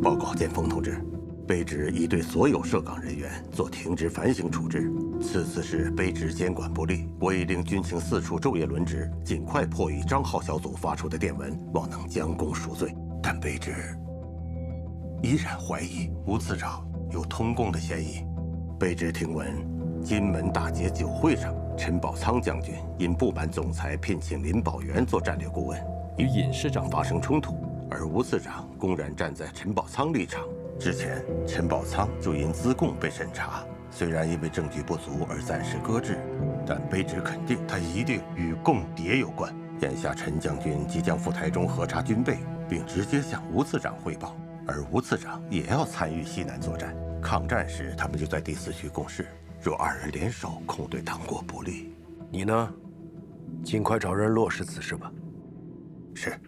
报告剑锋同志，卑职已对所有涉岗人员做停职反省处置。此次是卑职监管不力，我已令军情4处昼夜轮值，尽快破译张浩小组发出的电文，望能将功赎罪。但卑职依然怀疑吴次长有通共的嫌疑。卑职听闻，金门大捷酒会上，陈宝仓将军因不满总裁聘请林保元做战略顾问，与尹师长发生冲突，而吴次长公然站在陈宝仓立场。之前，陈宝仓就因资共被审查，虽然因为证据不足而暂时搁置，但卑职肯定他一定与共谍有关。眼下陈将军即将赴台中核查军备，并直接向吴次长汇报，而吴次长也要参与西南作战。抗战时，他们就在第4区共事，若二人联手，恐对党国不利。你呢？尽快找人落实此事吧。是。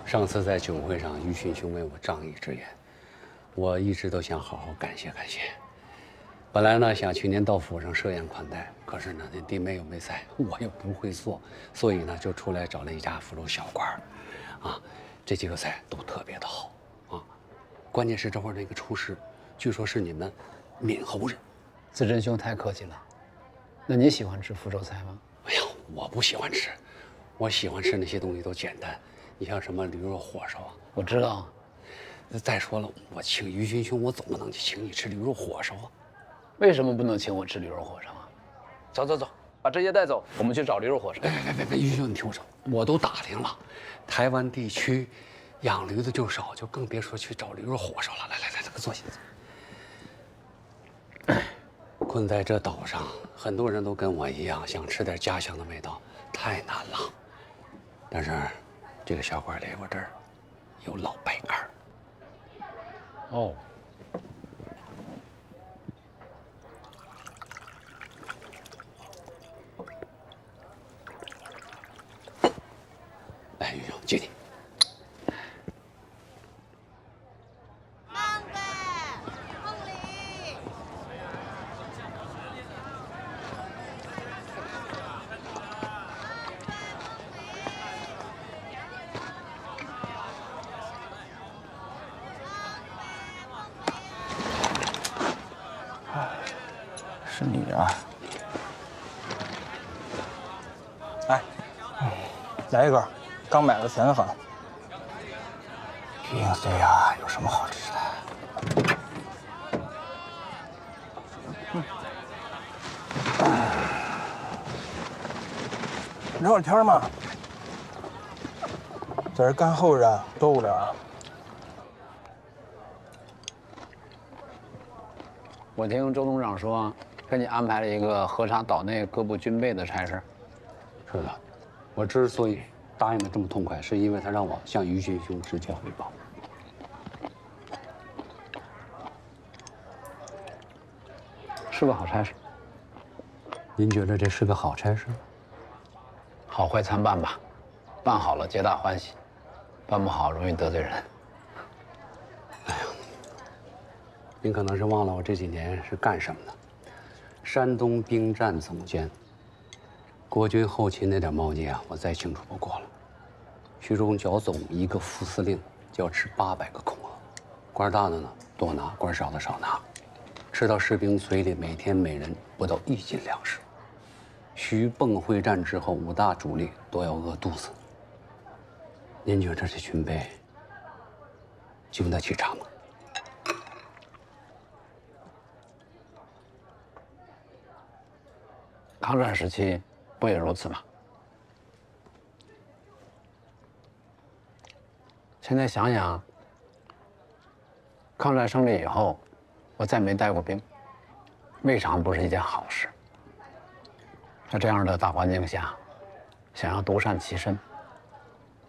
上次在酒会上，于迅兄为我仗义直言，我一直都想好好感谢感谢。本来呢想去年到府上设宴款待，可是呢那弟妹又没在，我又不会做，所以呢就出来找了一家福州小馆啊，这几个菜都特别的好啊。关键是这会儿那个厨师，据说是你们闽侯人。子珍兄太客气了。那你喜欢吃福州菜吗？哎呀，我不喜欢吃，我喜欢吃那些东西都简单。你像什么驴肉火烧啊，我知道。再说了，我请于勋兄，我总不能去请你吃驴肉火烧啊。为什么不能请我吃驴肉火烧啊？走走走，把这些带走，我们去找驴肉火烧。别，于兄，你听我说，我都打听了，台湾地区养驴的就少，就更别说去找驴肉火烧了。来，坐下。困在这岛上，很多人都跟我一样，想吃点家乡的味道，太难了。但是，这个小馆里我这儿有老白干儿。哦。来，于兄，敬你。是你啊！哎，来一根，刚买的咸粉。平岁啊，有什么好吃的？聊会儿天嘛，在这干后着多无聊啊！我听周董事长说，给你安排了一个核查岛内各部军备的差事。是的，我之所以答应的这么痛快，是因为他让我向于勋兄直接汇报。是个好差事。您觉得这是个好差事？好坏参半吧，办好了皆大欢喜，办不好容易得罪人。您可能是忘了我这几年是干什么的。山东兵站总监，国军后勤那点猫腻啊，我再清楚不过了。徐中剿总一个副司令就要吃800个空额，官大的呢多拿，官少的少拿，吃到士兵嘴里每天每人不到1斤粮食。徐蚌会战之后，5大主力都要饿肚子。您觉得这军备经得起查吗？抗战时期不也如此吗？现在想想，抗战胜利以后，我再没带过兵，未尝不是一件好事。在这样的大环境下，想要独善其身，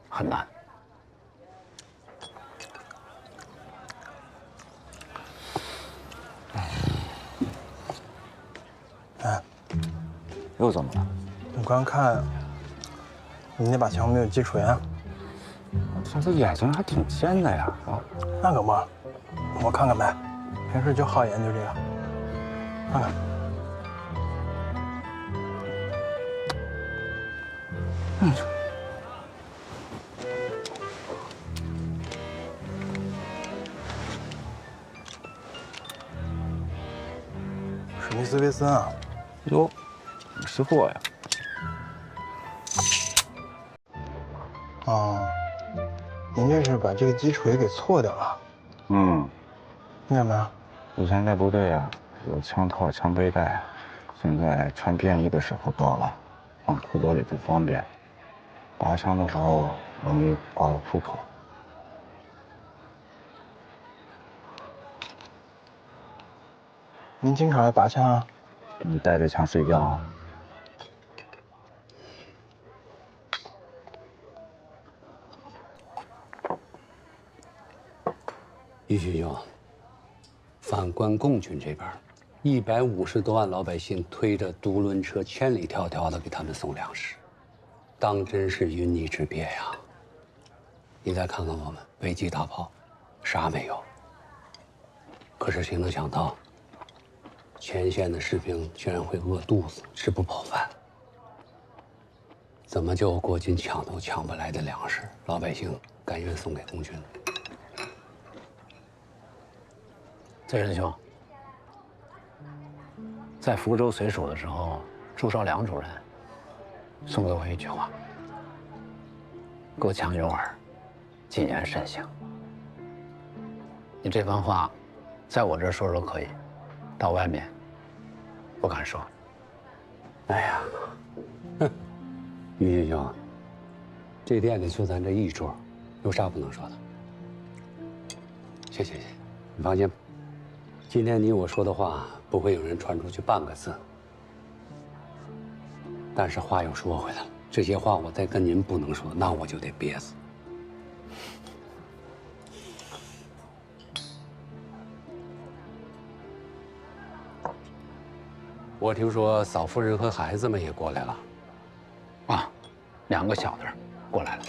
很难。哎，又怎么了？我刚看你那把枪没有击锤啊？这眼睛还挺尖的呀！啊，那可不，我看看呗。平时就好研究这个。啊。史密斯维森啊。哟，识货呀。哦，您这是把这个击锤给错掉了。嗯，你看没有？以前在部队啊，有枪套、枪背带，现在穿便衣的时候多了，放裤兜里不方便，拔枪的时候容易刮到裤口。您经常爱拔枪啊？你带着枪睡觉啊？于军兄，反观共军这边，150多万老百姓推着独轮车千里迢迢的给他们送粮食，当真是云泥之别呀！你再看看我们飞机大炮，啥没有。可是谁能想到，前线的士兵居然会饿肚子，吃不饱饭。怎么就国军抢都抢不来的粮食，老百姓甘愿送给共军？崔仁兄，在福州随署的时候，朱绍良主任送给我一句话：“隔墙有耳，谨言慎行。”你这番话，在我这儿说说可以，到外面不敢说。哎呀，哼，于军兄，这店里就咱这一桌，有啥不能说的？行，你放心吧。今天你我说的话，不会有人传出去半个字。但是话又说回来了，这些话我再跟您不能说，那我就得憋死。我听说嫂夫人和孩子们也过来了。啊，2个小的过来了。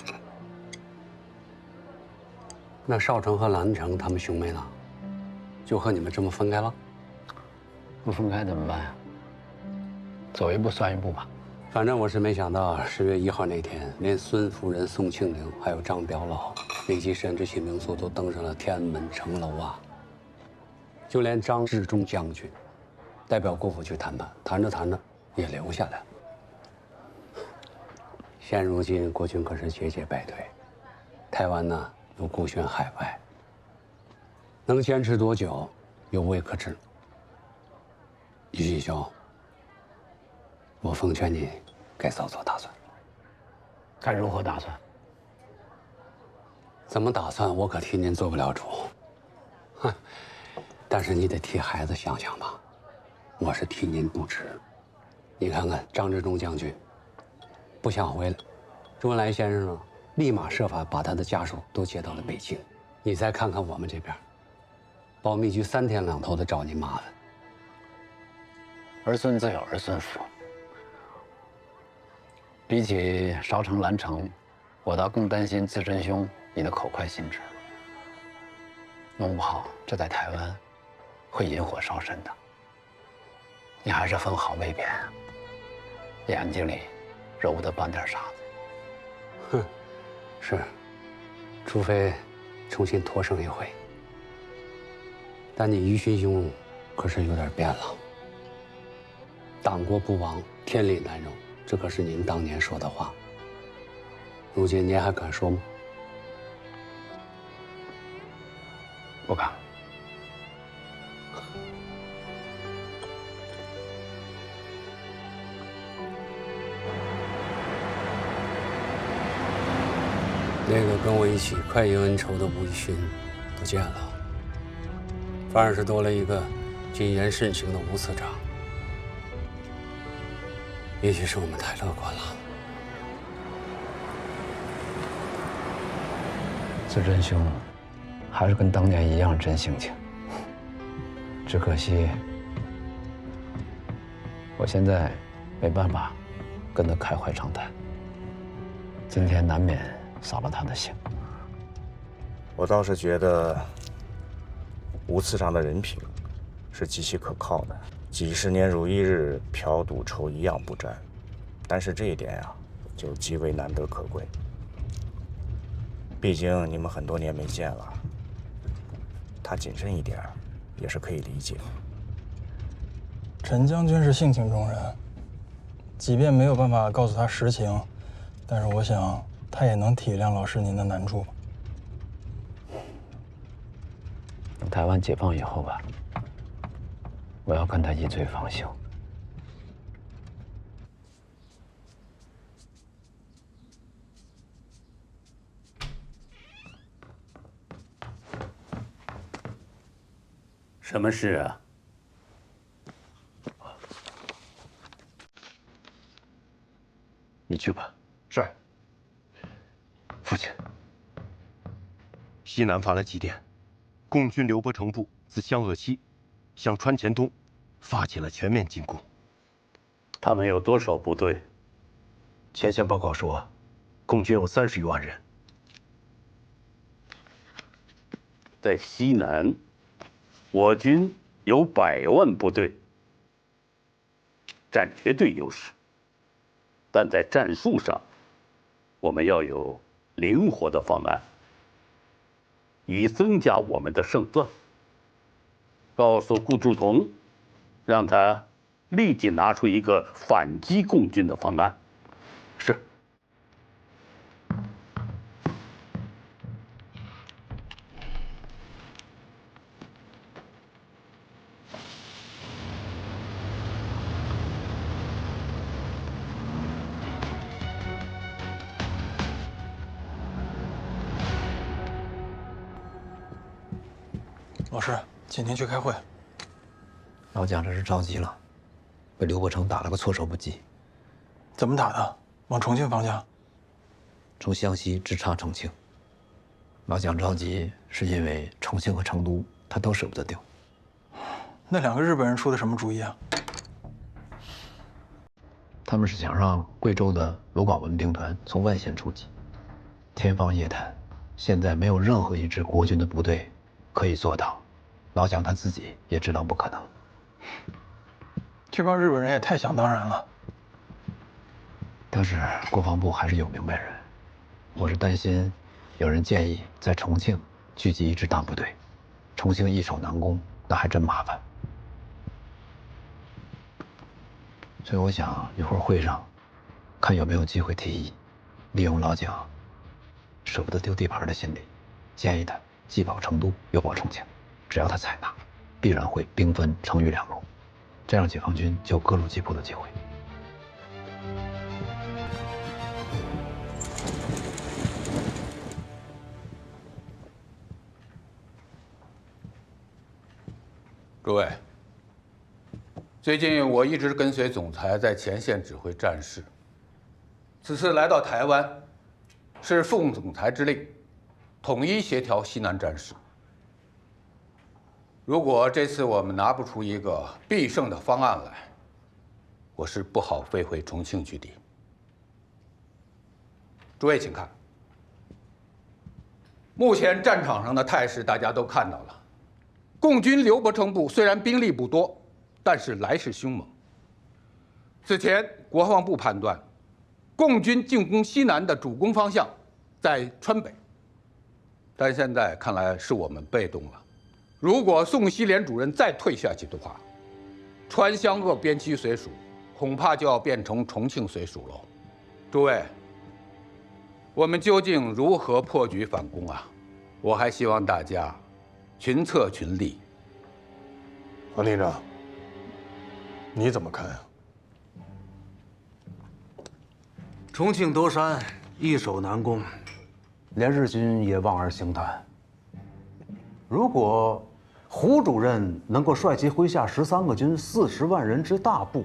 那少城和兰城他们兄妹呢？就和你们这么分开了？不分开怎么办呀？走一步算一步吧。反正我是没想到10月1号那天，连孙夫人、宋庆龄还有张表老、李济深这些名宿都登上了天安门城楼啊。就连张治中将军代表国府去谈判，谈着谈着也留下来了。现如今国军可是节节败退，台湾呢又孤悬海外，能坚持多久，犹未可知。于继兄，我奉劝你该早做打算。该如何打算？怎么打算，我可替您做不了主。哼，但是你得替孩子想想吧，我是替您不值。你看看张治中将军，不想回来，周恩来先生呢，立马设法把他的家属都接到了北京。你再看看我们这边，保密局3天2头的找您麻烦。儿孙自有儿孙福。比起烧城、兰城，我倒更担心自珍兄你的口快心直。弄不好这在台湾会引火烧身的。你还是分好位边，眼睛里揉得半点沙子。哼，是，除非重新托生一回。但你于勋兄可是有点变了。党国不亡，天理难容，这可是您当年说的话。如今您还敢说吗？不敢。那个跟我一起快意恩仇的吴一勋不见了，反而是多了一个谨言慎行的吴次长。也许是我们太乐观了。自珍兄还是跟当年一样真性情，只可惜我现在没办法跟他开怀畅谈，今天难免扫了他的兴。我倒是觉得吴次长的人品是极其可靠的。几十年如一日，嫖赌抽一样不沾。但是这一点呀，就极为难得可贵。毕竟你们很多年没见了，他谨慎一点也是可以理解。陈将军是性情中人，即便没有办法告诉他实情，但是我想他也能体谅老师您的难处吧。等台湾解放以后吧，我要跟他一醉方休。什么事啊？你去吧。是。父亲，西南发来急电，共军刘伯承部自湘鄂西向川黔东发起了全面进攻。他们有多少部队？前线报告说，共军有30余万人。在西南，我军有100万部队，占绝对优势。但在战术上，我们要有灵活的方案，以增加我们的胜算。告诉顾祝同，让他立即拿出一个反击共军的方案。是。老师，请您去开会。老蒋这是着急了，被刘伯承打了个措手不及。怎么打的？往重庆方向？从湘西直插重庆。老蒋着急是因为重庆和成都他都舍不得丢。那2个日本人出的什么主意啊？他们是想让贵州的卢广文兵团从外线出击，天方夜谭。现在没有任何一支国军的部队可以做到，老蒋他自己也知道不可能。这帮日本人也太想当然了。但是国防部还是有明白人，我是担心有人建议在重庆聚集一支大部队，重庆易守难攻，那还真麻烦。所以我想一会儿会上，看有没有机会提议，利用老蒋舍不得丢地盘的心理，建议他既保成都又保重庆，只要他采纳，必然会兵分成渝2路，这样解放军就有各路击破的机会。诸位，最近我一直跟随总裁在前线指挥战事。此次来到台湾，是奉总裁之令，统一协调西南战事。如果这次我们拿不出一个必胜的方案来，我是不好飞回重庆据地。诸位请看，目前战场上的态势大家都看到了。共军刘伯承部虽然兵力不多，但是来势凶猛。此前国防部判断，共军进攻西南的主攻方向在川北，但现在看来是我们被动了。如果宋希濂主任再退下去的话，川湘鄂边区随属恐怕就要变成重庆随属喽。诸位，我们究竟如何破局反攻啊？我还希望大家群策群力。王连长，你怎么看啊？重庆夺山，易守难攻，连日军也望而兴叹。如果胡主任能够率其麾下13个军40万人之大部，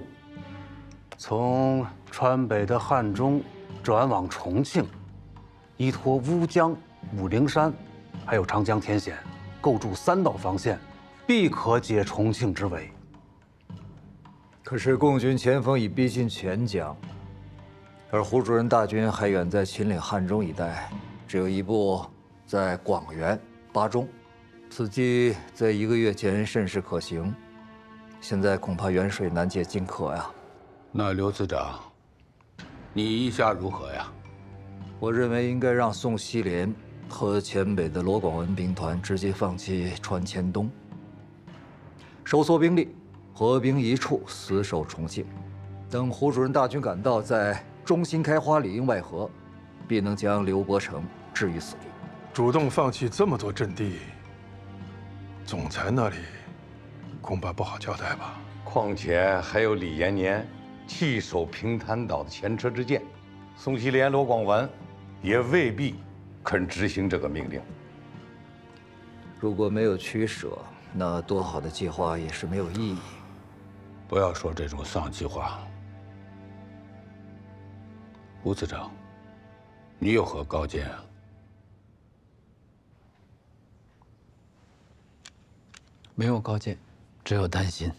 从川北的汉中转往重庆，依托乌江、武陵山，还有长江天险，构筑3道防线，必可解重庆之围。可是共军前锋已逼近全江，而胡主任大军还远在秦岭汉中一带，只有一部在广元、巴中。此计在1个月前甚是可行，现在恐怕远水难解近渴呀。那刘次长，你意下如何呀？我认为应该让宋希濂和黔北的罗广文兵团直接放弃川黔东，收缩兵力，合兵一处，死守重庆。等胡主任大军赶到，在中心开花里应外合，必能将刘伯承置于死地。主动放弃这么多阵地，总裁那里恐怕不好交代吧？况且还有李延年弃守平潭岛的前车之鉴，宋希濂、罗广文也未必肯执行这个命令。如果没有取舍，那多好的计划也是没有意义。不要说这种丧气话。吴次长，你有何高见啊？没有高见，只有担心。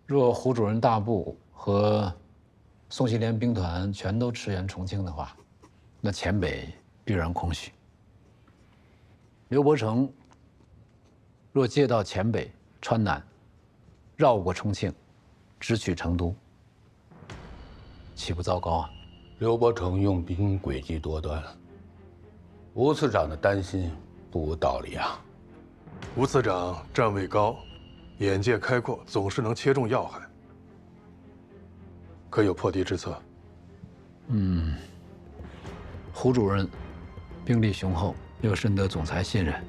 若胡主任大部和宋希濂兵团全都驰援重庆的话，那黔北必然空虚。刘伯承若借道黔北、川南，绕过重庆，直取成都，岂不糟糕啊？刘伯承用兵诡计多端，吴次长的担心不无道理啊。吴次长站位高，眼界开阔，总是能切中要害。可有破敌之策？胡主任兵力雄厚，又深得总裁信任，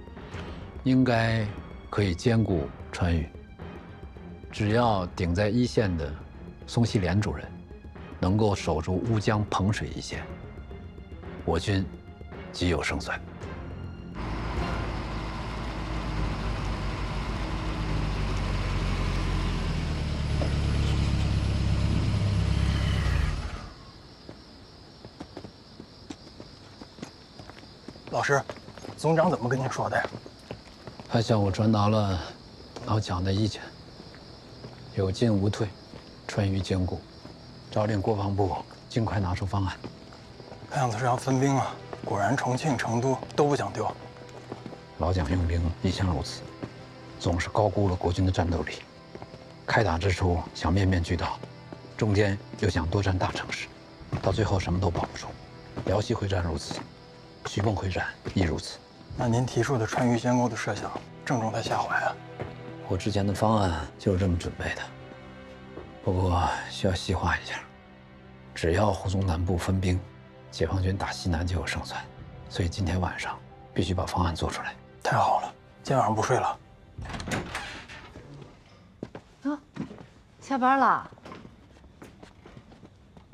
应该可以兼顾川渝。只要顶在一线的宋希濂主任能够守住乌江彭水一线，我军即有胜算。老师，总长怎么跟您说的呀？他向我传达了老蒋的意见，有进无退，川渝兼顾，诏令国防部尽快拿出方案。看样子是要分兵啊！果然，重庆、成都都不讲丢。老蒋用兵一向如此，总是高估了国军的战斗力。开打之初想面面俱到，中间又想多占大城市，到最后什么都保不住。辽西会战如此，徐蚌会战亦如此。那您提出的川渝兼顾的设想正中他下怀啊！我之前的方案就是这么准备的，不过需要细化一下。只要胡宗南部分兵，解放军打西南就有胜算。所以今天晚上必须把方案做出来。太好了，今天晚上不睡了。哟，下班了？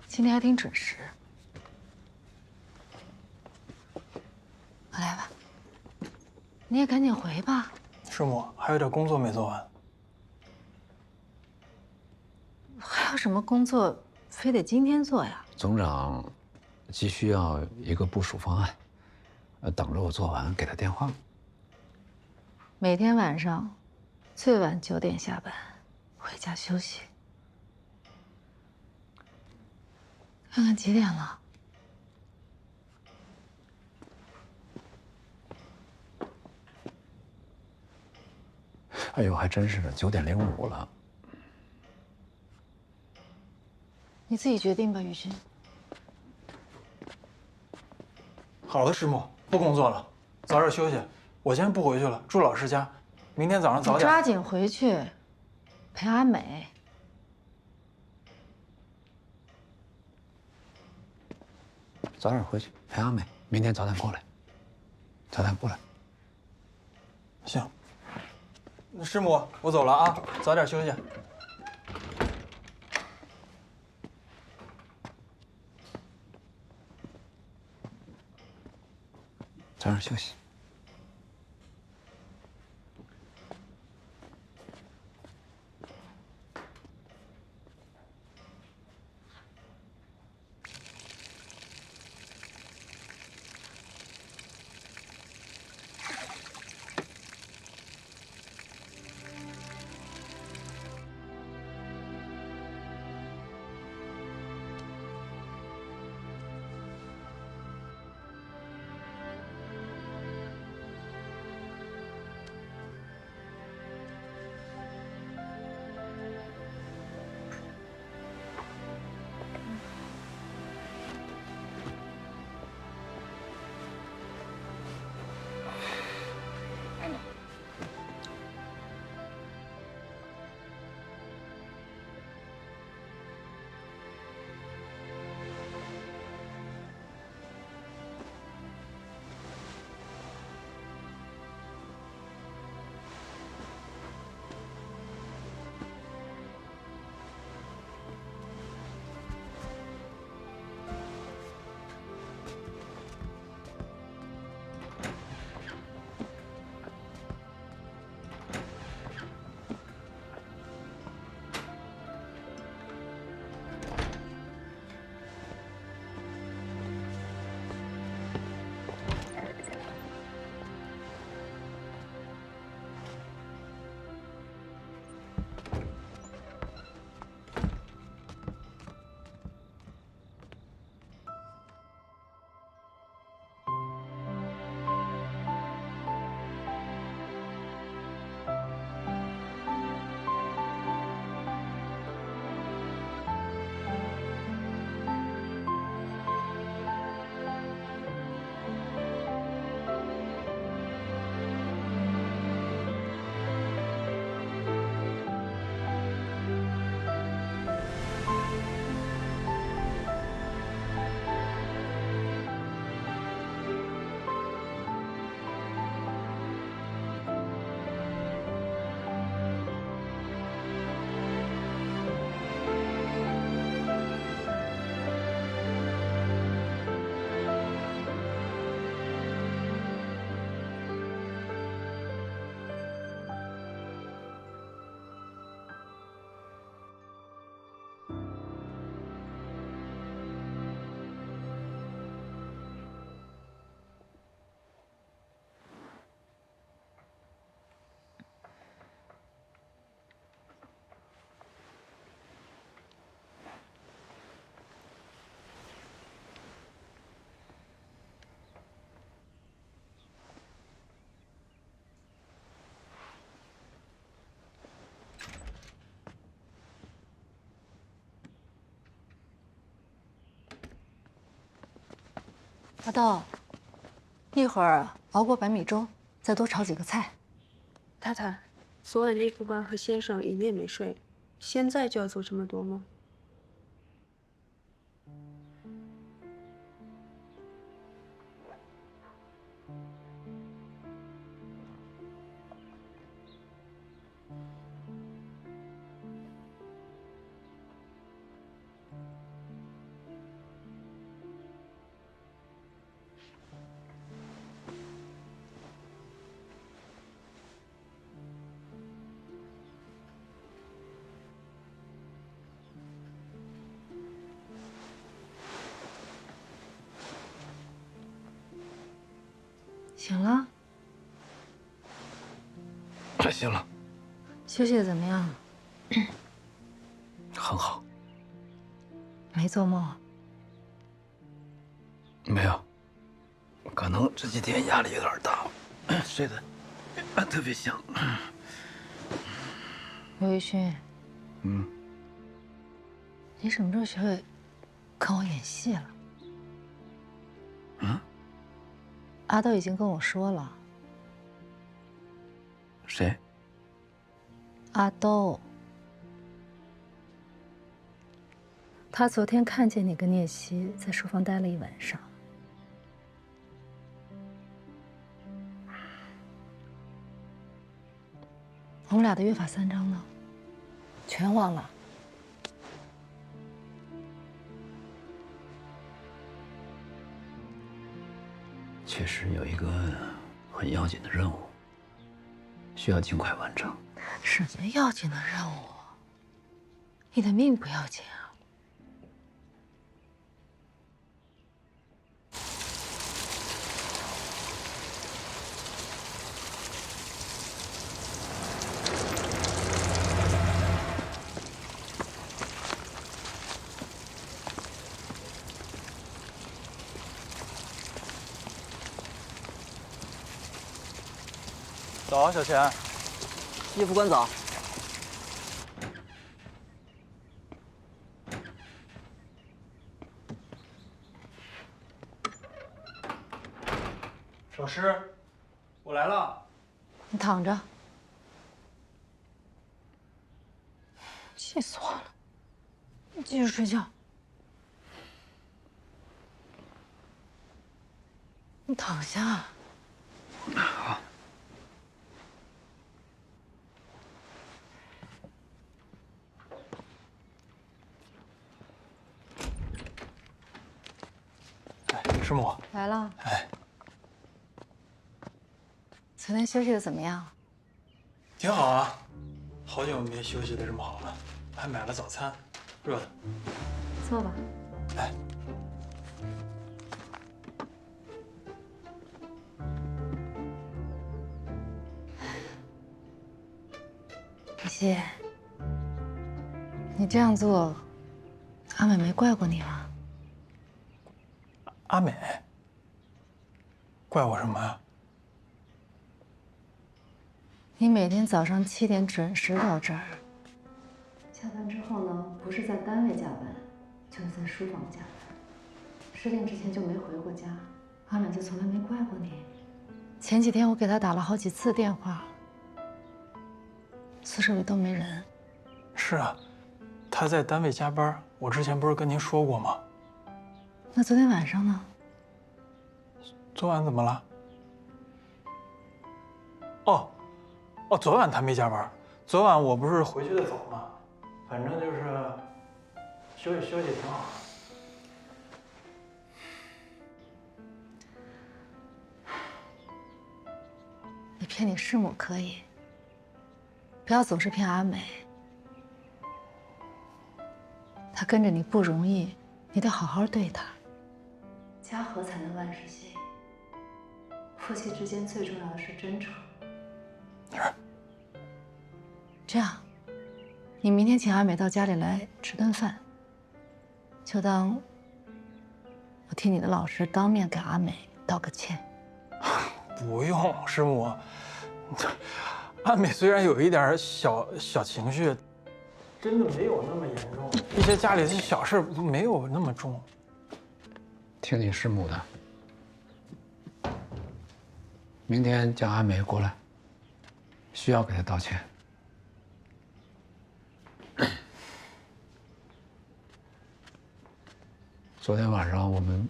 今天还挺准时。我来吧。你也赶紧回吧。师母，还有点工作没做完。还有什么工作非得今天做呀？总长急需要一个部署方案，等着我做完给他电话。每天晚上最晚9点下班，回家休息。看看几点了？哎呦，还真是的，9点05了。你自己决定吧，于军。好的，师母，不工作了，早点休息。我先不回去了，住老师家。明天早上早点。抓紧回去陪阿美。早点回去陪阿美，明天早点过来。早点过来。行。那师母，我走了啊，早点休息。早点休息。阿豆，一会儿熬锅白米粥，再多炒几个菜。太太，昨晚那副官和先生一夜没睡，现在就要做这么多吗？醒了？行了，休息的怎么样？很好。没做梦？没有，可能这几天压力有点大，睡得特别香。刘宇勋，嗯，你什么时候学会跟我演戏了？嗯？阿豆已经跟我说了。谁？阿豆。他昨天看见你跟聂曦在书房待了一晚上。我们俩的约法三章呢？全忘了？确实有一个很要紧的任务，需要尽快完成。什么要紧的任务？你的命不要紧啊！早，小钱。叶副官早。老师，我来了。你躺着。气死我了！你继续睡觉。你躺下。好。师母来了。哎，昨天休息的怎么样？挺好啊，好久没休息的这么好了，还买了早餐，热的。坐吧。哎。李希，你这样做，阿美没怪过你吗？阿美，怪我什么呀？你每天早上7点准时到这儿，下班之后呢，不是在单位加班，就是在书房加班。10点之前就没回过家，阿美就从来没怪过你。前几天我给她打了好几次电话，宿舍里都没人。是啊，她在单位加班，我之前不是跟您说过吗？那昨天晚上呢？昨晚怎么了？哦，昨晚他没加班。昨晚我不是回去的早吗？反正就是休息休息挺好。你骗你师母可以，不要总是骗阿美。她跟着你不容易，你得好好对她。家和才能万事兴。夫妻之间最重要的是真诚。这样，你明天请阿美到家里来吃顿饭，就当我替你的老师当面给阿美道个歉。不用，师母。阿美虽然有一点小情绪，真的没有那么严重，一些家里的小事没有那么重。听你师母的，明天叫阿美过来，需要给她道歉。昨天晚上我们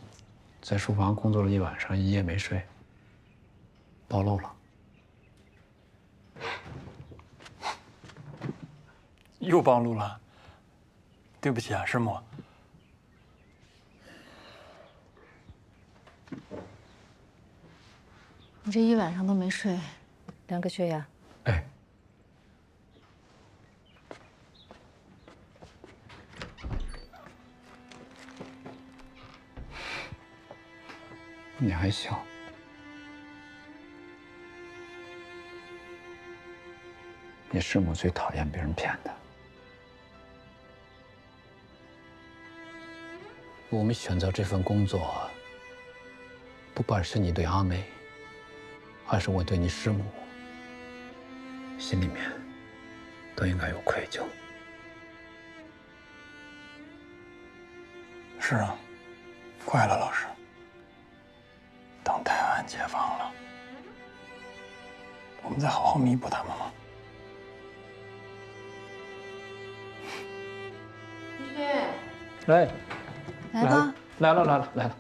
在书房工作了一晚上，一夜没睡，暴露了。又暴露了，对不起啊，师母。我这一晚上都没睡，2个血压。哎，你还小，你师母最讨厌别人骗她。我们选择这份工作，不管是你对阿梅，还是我对你师母，心里面都应该有愧疚。是啊，快了，老师。等台湾解放了，我们再好好弥补他们嘛。玉轩，哎，来吧，来了。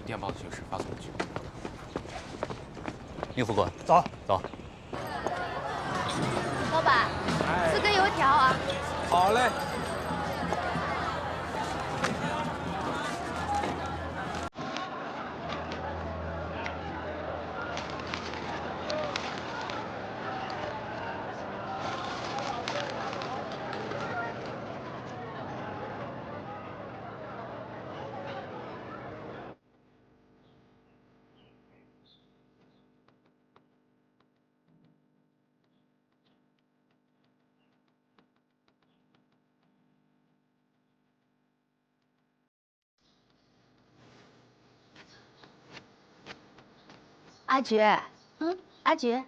电报的形式发送过去。宁副官，走。老板，4根油条啊。好嘞。阿珏，阿珏，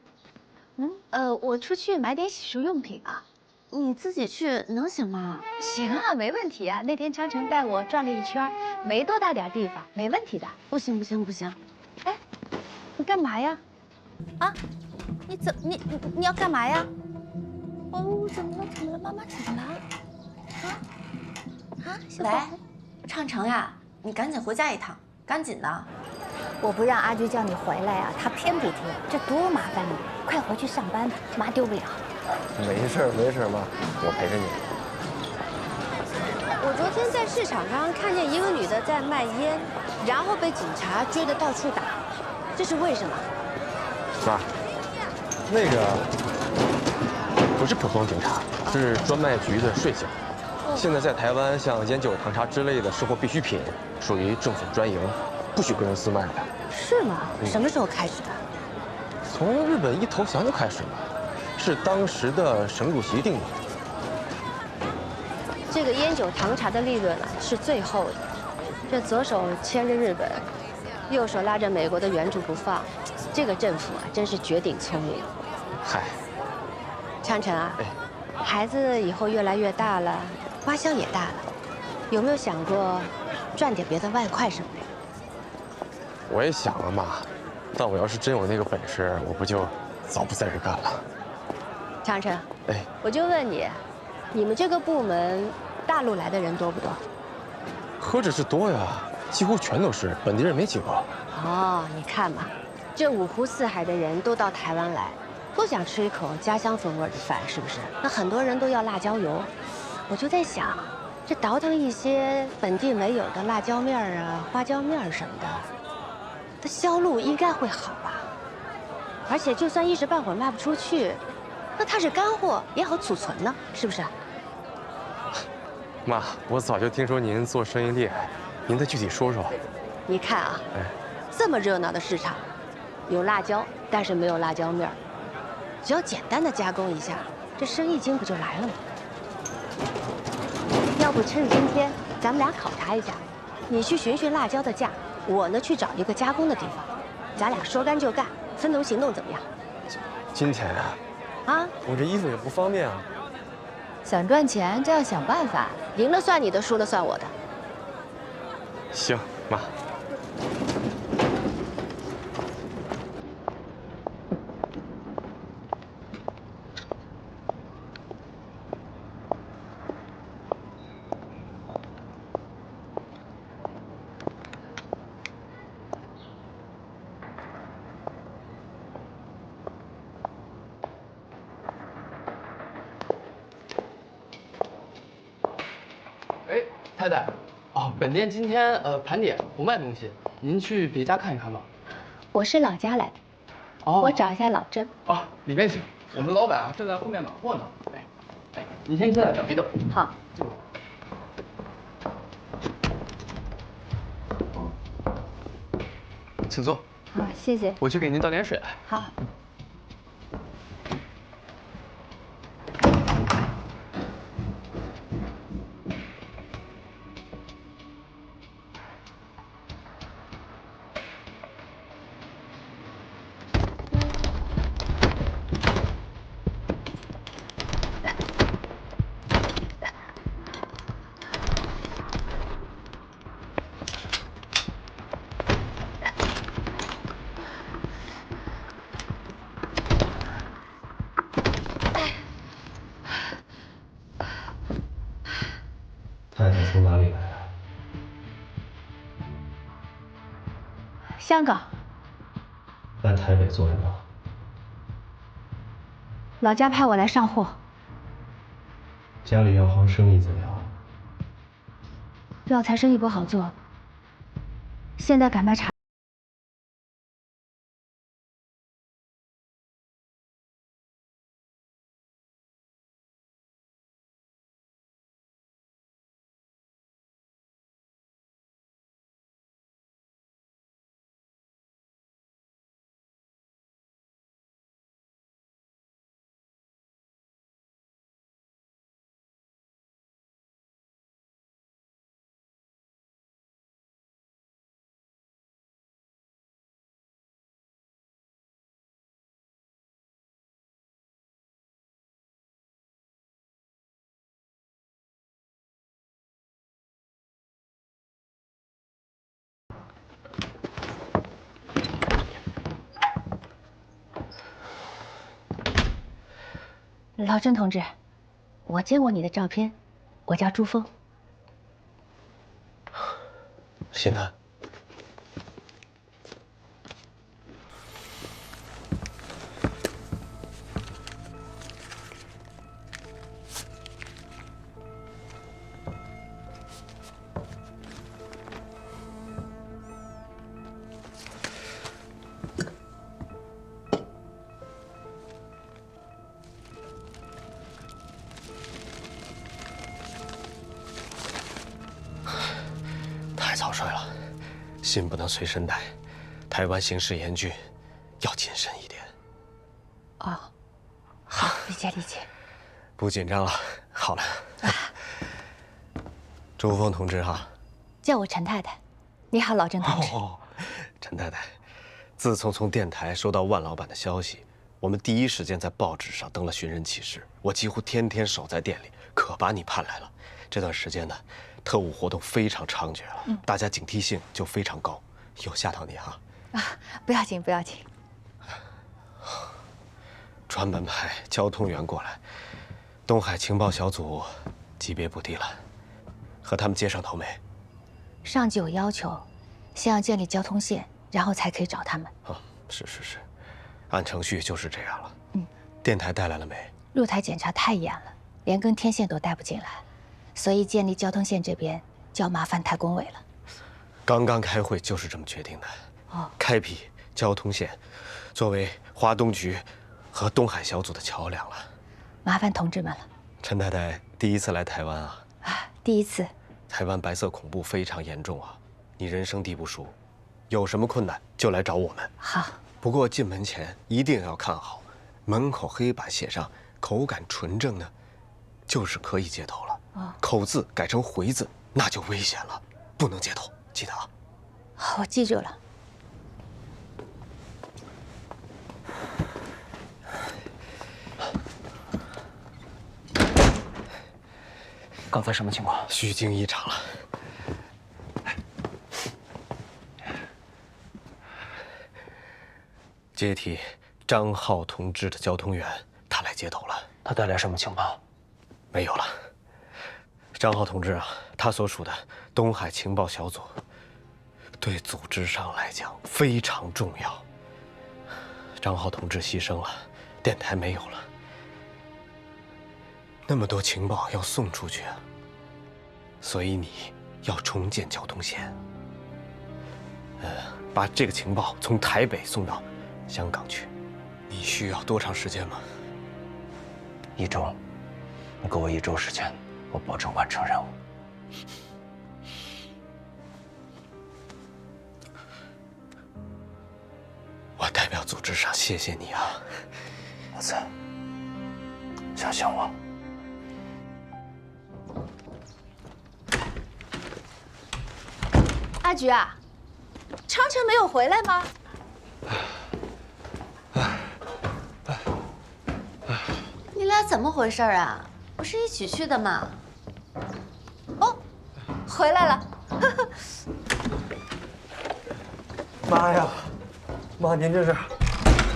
我出去买点洗漱用品啊，你自己去能行吗？行啊，没问题啊。那天张成带我转了一圈，没多大点地方，没问题的。不行不行不行，哎，你干嘛呀？啊，你要干嘛呀？哦，怎么了？怎么了？妈妈怎么了？小宝，畅成呀，你赶紧回家一趟，赶紧的。我不让阿珏叫你回来啊，他偏不听，这多麻烦你！快回去上班吧，妈丢不了。没事妈，我陪着你。我昨天在市场上看见一个女的在卖烟，然后被警察追得到处打，这是为什么？妈，那个不是普通警察，是专卖局的税警。现在在台湾，像烟酒糖茶之类的生活必需品，属于政府专营，不许个人私卖的。是吗？什么时候开始的？从日本一投降就开始了，是当时的省主席定的。这个烟酒糖茶的利润啊是最厚的，这左手牵着日本，右手拉着美国的援助不放，这个政府啊真是绝顶聪明。嗨，昌成啊，孩子以后越来越大了，花销也大了，有没有想过赚点别的外快什么的？我也想了嘛，但我要是真有那个本事，我不就早不在这干了？长城，哎，我就问你，你们这个部门大陆来的人多不多？何止是多呀，几乎全都是本地人，没几个。哦，你看嘛，这五湖四海的人都到台湾来，都想吃一口家乡风味的饭，是不是？那很多人都要辣椒油，我就在想，这倒腾一些本地没有的辣椒面儿啊、花椒面儿什么的，它销路应该会好吧？而且就算一时半会儿卖不出去，那它是干货，也好储存呢，是不是？妈，我早就听说您做生意厉害，您再具体说说。你看啊，哎，这么热闹的市场，有辣椒，但是没有辣椒面儿，只要简单的加工一下，这生意经不就来了吗？要不趁着今天，咱们俩考察一下，你去寻寻辣椒的价，我呢去找一个加工的地方，咱俩说干就干，分头行动，怎么样？今天啊，啊，我这衣服也不方便啊。想赚钱就要想办法，赢了算你的，输了算我的。行，妈。哎，太太，哦，本店今天盘点不卖东西，您去别家看一看吧。我是老家来的，我找一下老郑。哦，里面请。我们老板啊正在后面码货呢。哎，你先进来等一等。好。请坐。好，谢谢。我去给您倒点水来。好。太太从哪里来啊？香港，来台北做什么？老家派我来上货。家里药行生意怎么样？药材生意不好做，现在改卖茶。老郑同志，我见过你的照片，我叫朱峰。新的。太早睡了，信不能随身带。台湾形势严峻，要谨慎一点。哦，好，理解理解。不紧张了，好了。周峰同志哈，叫我陈太太。你好，老郑同志。哦，陈太太，自从从电台收到万老板的消息，我们第一时间在报纸上登了寻人启事。我几乎天天守在店里，可把你盼来了。这段时间呢，特务活动非常猖獗了，大家警惕性就非常高，有吓到你哈？啊，不要紧，不要紧。专门派交通员过来，东海情报小组级别不低了，和他们接上头没？上级有要求，先要建立交通线，然后才可以找他们。啊，是，按程序就是这样了。电台带来了没？路台检查太严了，连根天线都带不进来，所以建立交通线这边就要麻烦太工委了。刚刚开会就是这么决定的。开辟交通线，作为华东局和东海小组的桥梁了。麻烦同志们了。陈太太第一次来台湾啊？第一次。台湾白色恐怖非常严重啊，你人生地不熟，有什么困难就来找我们。好。不过进门前一定要看好，门口黑板写上口感纯正呢，就是可以接头了。口字改成回字，那就危险了，不能接头，记得啊。好，我记住了。刚才什么情况？虚惊一场了。接替张浩同志的交通员，他来接头了。他带来什么情报？没有了。张浩同志啊，他所属的东海情报小组，对组织上来讲非常重要。张浩同志牺牲了，电台没有了。那么多情报要送出去啊，所以你要重建交通线，把这个情报从台北送到香港去。你需要多长时间吗？1周，你给我1周时间，我保证完成任务。我代表组织上谢谢你啊，儿子，相信我。阿菊啊，昌城没有回来吗？你俩怎么回事啊？不是一起去的吗？哦，回来了。妈呀，妈，您这是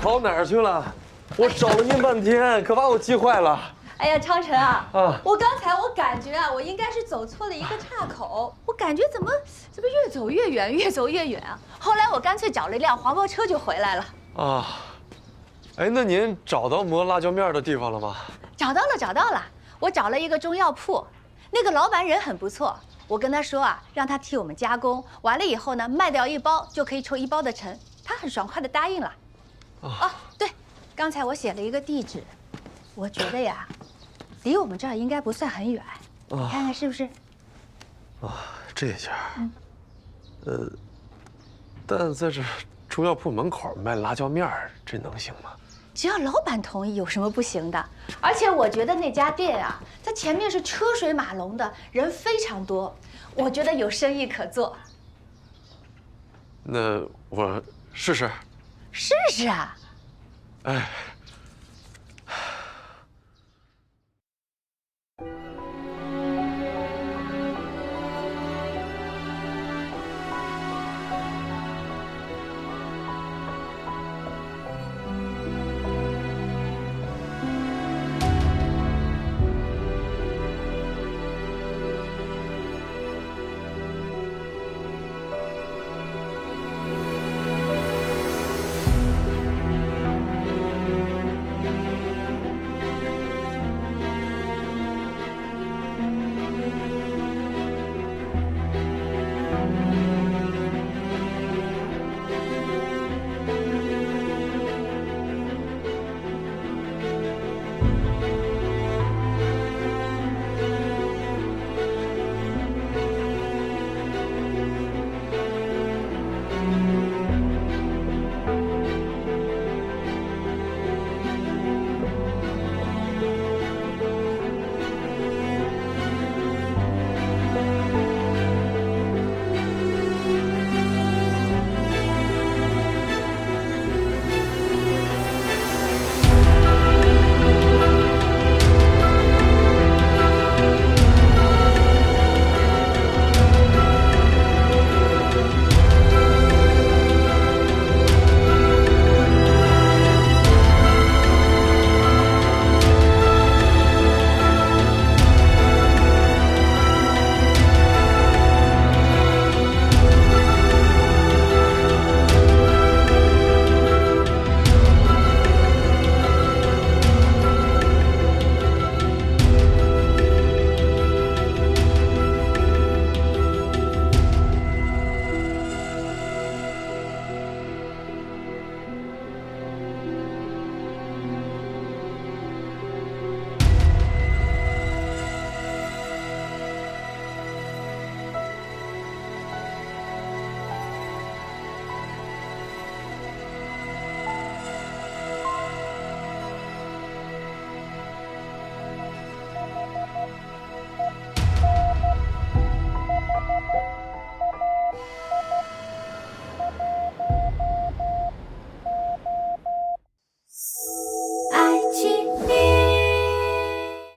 跑哪儿去了？我找了您半天，可把我急坏了。哎呀，昌城啊，我刚才感觉啊，我应该是走错了一个岔口，我感觉怎么越走越远，越走越远啊！后来我干脆找了一辆黄包车就回来了。啊，哎，那您找到磨辣椒面的地方了吗？找到了，找到了。我找了一个中药铺，那个老板人很不错，我跟他说啊，让他替我们加工，完了以后呢，卖掉1包就可以抽1包的成，他很爽快的答应了。哦，对，刚才我写了一个地址，我觉得呀，离我们这儿应该不算很远，你看看是不是？啊，这家，但在这中药铺门口卖辣椒面儿，这能行吗？只要老板同意，有什么不行的？而且我觉得那家店啊，它前面是车水马龙的，人非常多，我觉得有生意可做。那我试试。试试啊！哎。